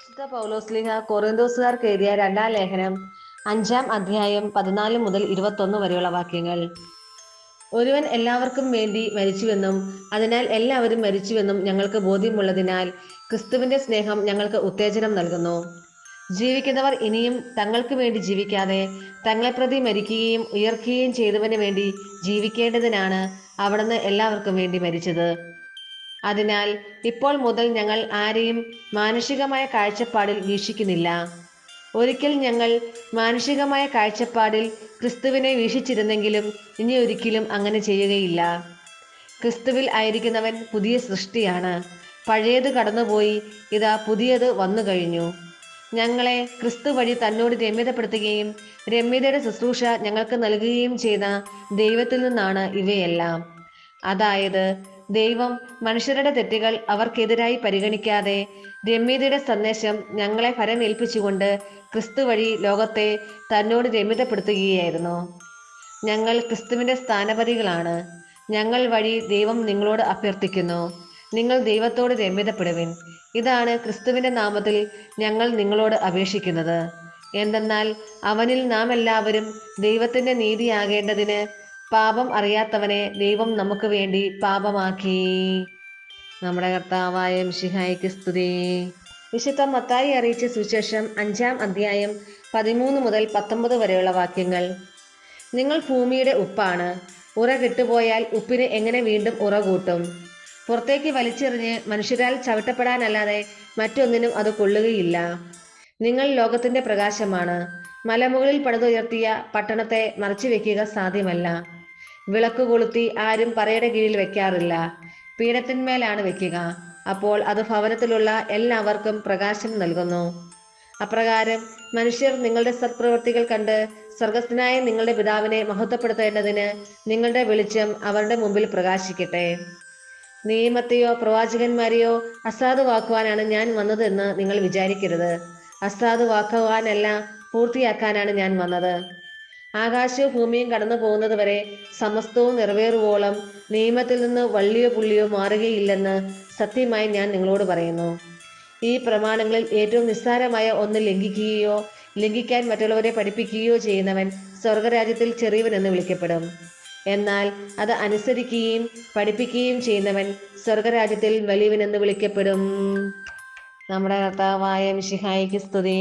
വിശുദ്ധ പൗലോസ്ലീഹ കൊറിന്തോസുകാർക്ക് എഴുതിയ രണ്ടാം ലേഖനം 5-ാം അധ്യായം 14 മുതൽ 21 വരെയുള്ള വാക്യങ്ങൾ. ഒരുവൻ എല്ലാവർക്കും വേണ്ടി മരിച്ചുവെന്നും അതിനാൽ എല്ലാവരും മരിച്ചുവെന്നും ഞങ്ങൾക്ക് ബോധ്യമുള്ളതിനാൽ ക്രിസ്തുവിന്റെ സ്നേഹം ഞങ്ങൾക്ക് ഉത്തേജനം നൽകുന്നു. ജീവിക്കുന്നവർ ഇനിയും തങ്ങൾക്ക് വേണ്ടി ജീവിക്കാതെ തങ്ങളെ പ്രതി മരിക്കുകയും ഉയർക്കുകയും ചെയ്തവന് വേണ്ടി ജീവിക്കേണ്ടതിനാണ് അവിടുന്ന് എല്ലാവർക്കും വേണ്ടി മരിച്ചത്. അതിനാൽ ഇപ്പോൾ മുതൽ ഞങ്ങൾ ആരെയും മാനുഷികമായ കാഴ്ചപ്പാടിൽ വീക്ഷിക്കുന്നില്ല. ഒരിക്കൽ ഞങ്ങൾ മാനുഷികമായ കാഴ്ചപ്പാടിൽ ക്രിസ്തുവിനെ വീക്ഷിച്ചിരുന്നെങ്കിലും ഇനി ഒരിക്കലും അങ്ങനെ ചെയ്യുകയില്ല. ക്രിസ്തുവിൽ ആയിരിക്കുന്നവൻ പുതിയ സൃഷ്ടിയാണ്. പഴയത് കടന്നുപോയി, ഇതാ പുതിയത് വന്നു കഴിഞ്ഞു. ഞങ്ങളെ ക്രിസ്തു വഴി തന്നോട് രമ്യതപ്പെടുത്തുകയും രമ്യതയുടെ ശുശ്രൂഷ ഞങ്ങൾക്ക് നൽകുകയും ചെയ്ത ദൈവത്തിൽ നിന്നാണ് ഇവയെല്ലാം. അതായത് ദൈവം മനുഷ്യരുടെ തെറ്റുകൾ അവർക്കെതിരായി പരിഗണിക്കാതെ രമ്യതയുടെ സന്ദേശം ഞങ്ങളെ ഫലമേൽപ്പിച്ചുകൊണ്ട് ക്രിസ്തു വഴി ലോകത്തെ തന്നോട് രമ്യതപ്പെടുത്തുകയായിരുന്നു. ഞങ്ങൾ ക്രിസ്തുവിന്റെ സ്ഥാനപതികളാണ്. ഞങ്ങൾ വഴി ദൈവം നിങ്ങളോട് അഭ്യർത്ഥിക്കുന്നു, നിങ്ങൾ ദൈവത്തോട് രമ്യതപ്പെടുവിൻ. ഇതാണ് ക്രിസ്തുവിന്റെ നാമത്തിൽ ഞങ്ങൾ നിങ്ങളോട് അപേക്ഷിക്കുന്നത്. എന്തെന്നാൽ അവനിൽ നാം എല്ലാവരും ദൈവത്തിന്റെ നീതിയാകേണ്ടതിന് പാപം അറിയാത്തവനെ ദൈവം നമുക്ക് വേണ്ടി പാപമാക്കി. നമ്മുടെ കർത്താവായ മിശിഹായ്ക്ക് സ്തുതി. വിശുദ്ധ മത്തായി അറിയിച്ച സുവിശേഷം 5-ാം അധ്യായം 13 മുതൽ 19 വരെയുള്ള വാക്യങ്ങൾ. നിങ്ങൾ ഭൂമിയുടെ ഉപ്പാണ്. ഉറ കെട്ടുപോയാൽ ഉപ്പിന് എങ്ങനെ വീണ്ടും ഉറ കൂട്ടും? പുറത്തേക്ക് വലിച്ചെറിഞ്ഞ് മനുഷ്യരാൽ ചവിട്ടപ്പെടാനല്ലാതെ മറ്റൊന്നിനും അത് കൊള്ളുകയില്ല. നിങ്ങൾ ലോകത്തിന്റെ പ്രകാശമാണ്. മലമുകളിൽ പണിതുയർത്തിയ പട്ടണത്തെ മറച്ചു വെക്കുക സാധ്യമല്ല. വിളക്ക് കൊളുത്തി ആരും പറയുടെ കീഴിൽ വെക്കാറില്ല, പീഠത്തിന്മേലാണ് വെക്കുക. അപ്പോൾ അത് ഭവനത്തിലുള്ള എല്ലാവർക്കും പ്രകാശം നൽകുന്നു. അപ്രകാരം മനുഷ്യർ നിങ്ങളുടെ സത്പ്രവൃത്തികൾ കണ്ട് സ്വർഗസ്ഥനായ നിങ്ങളുടെ പിതാവിനെ മഹത്വപ്പെടുത്തേണ്ടതിന് നിങ്ങളുടെ വെളിച്ചം അവരുടെ മുമ്പിൽ പ്രകാശിക്കട്ടെ. നിയമത്തെയോ പ്രവാചകന്മാരെയോ അസാധുവാക്കുവാനാണ് ഞാൻ വന്നതെന്ന് നിങ്ങൾ വിചാരിക്കരുത്. അസാധുവാക്കുവാനല്ല, പൂർത്തിയാക്കാനാണ് ഞാൻ വന്നത്. ആകാശവും ഭൂമിയും കടന്നു പോകുന്നത് വരെ സമസ്തവും നിറവേറുവോളം നിയമത്തിൽ നിന്ന് വള്ളിയോ പുള്ളിയോ മാറുകയില്ലെന്ന് സത്യമായി ഞാൻ നിങ്ങളോട് പറയുന്നു. ഈ പ്രമാണങ്ങളിൽ ഏറ്റവും നിസ്സാരമായ ഒന്ന് ലംഘിക്കുകയോ ലംഘിക്കാൻ മറ്റുള്ളവരെ പഠിപ്പിക്കുകയോ ചെയ്യുന്നവൻ സ്വർഗരാജ്യത്തിൽ ചെറിയവനെന്ന് വിളിക്കപ്പെടും. എന്നാൽ അത് അനുസരിക്കുകയും പഠിപ്പിക്കുകയും ചെയ്യുന്നവൻ സ്വർഗരാജ്യത്തിൽ വലിയവനെന്ന് വിളിക്കപ്പെടും. നമ്മുടെ കർത്താവായ മിശിഹായ്ക്ക് സ്തുതി.